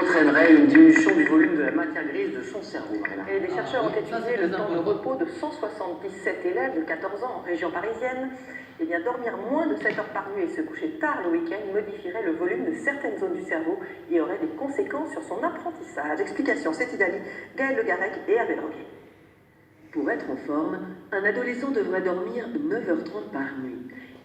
entraînerait une diminution du volume de la matière grise de son cerveau. Et les chercheurs ont étudié le temps de repos de 177 élèves de 14 ans en région parisienne. Eh bien, dormir moins de 7 heures par nuit et se coucher tard le week-end modifierait le volume de certaines zones du cerveau et aurait des conséquences sur son apprentissage. Explication, c'est Idali, Gaël Le Garec et Hervé Droguet. Pour être en forme, un adolescent devrait dormir 9h30 par nuit.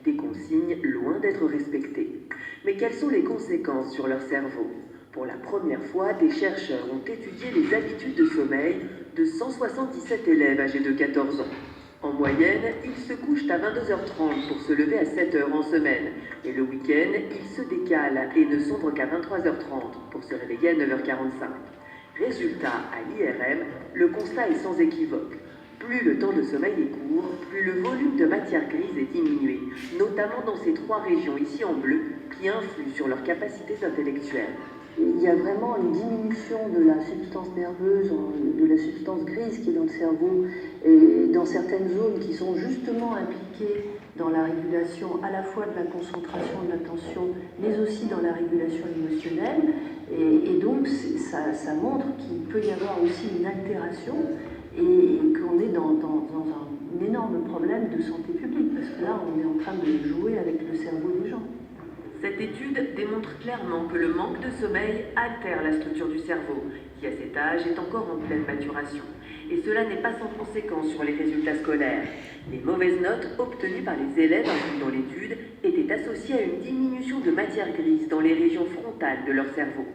Des consignes loin d'être respectées. Mais quelles sont les conséquences sur leur cerveau? Pour la première fois, des chercheurs ont étudié les habitudes de sommeil de 177 élèves âgés de 14 ans. En moyenne, ils se couchent à 22h30 pour se lever à 7h en semaine. Et le week-end, ils se décalent et ne sombrent qu'à 23h30 pour se réveiller à 9h45. Résultat, à l'IRM, le constat est sans équivoque. Plus le temps de sommeil est court, plus le volume de matière grise est diminué, notamment dans ces 3 régions ici en bleu qui influent sur leurs capacités intellectuelles. Il y a vraiment une diminution de la substance nerveuse, de la substance grise qui est dans le cerveau, et dans certaines zones qui sont justement impliquées dans la régulation à la fois de la concentration, de l'attention, mais aussi dans la régulation émotionnelle. Et donc ça montre qu'il peut y avoir aussi une altération et qu'on est dans un énorme problème de santé publique, parce que là on est en train de jouer avec le cerveau des gens. Cette étude démontre clairement que le manque de sommeil altère la structure du cerveau, qui à cet âge est encore en pleine maturation. Et cela n'est pas sans conséquence sur les résultats scolaires. Les mauvaises notes obtenues par les élèves inclus dans l'étude étaient associées à une diminution de matière grise dans les régions frontales de leur cerveau.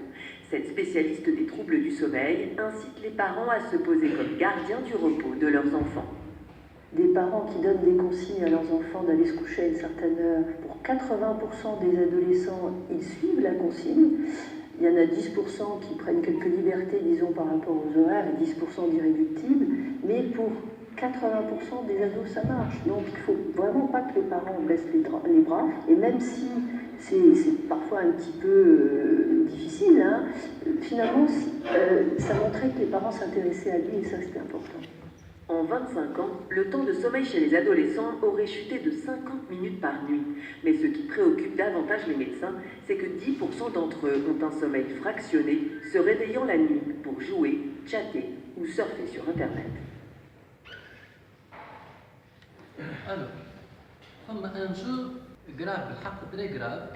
Cette spécialiste des troubles du sommeil incite les parents à se poser comme gardiens du repos de leurs enfants. Des parents qui donnent des consignes à leurs enfants d'aller se coucher à une certaine heure. Pour 80% des adolescents, ils suivent la consigne. Il y en a 10% qui prennent quelques libertés, disons, par rapport aux horaires, et 10% d'irréductibles. Mais pour 80% des ados, ça marche. Donc il ne faut vraiment pas que les parents baissent les bras. Et même si c'est parfois un petit peu difficile, hein, finalement, ça montrait que les parents s'intéressaient à lui, et ça, c'était important. En 25 ans, le temps de sommeil chez les adolescents aurait chuté de 50 minutes par nuit. Mais ce qui préoccupe davantage les médecins, c'est que 10% d'entre eux ont un sommeil fractionné, se réveillant la nuit pour jouer, chatter ou surfer sur Internet. Alors, ثم un jeu grave, très grave,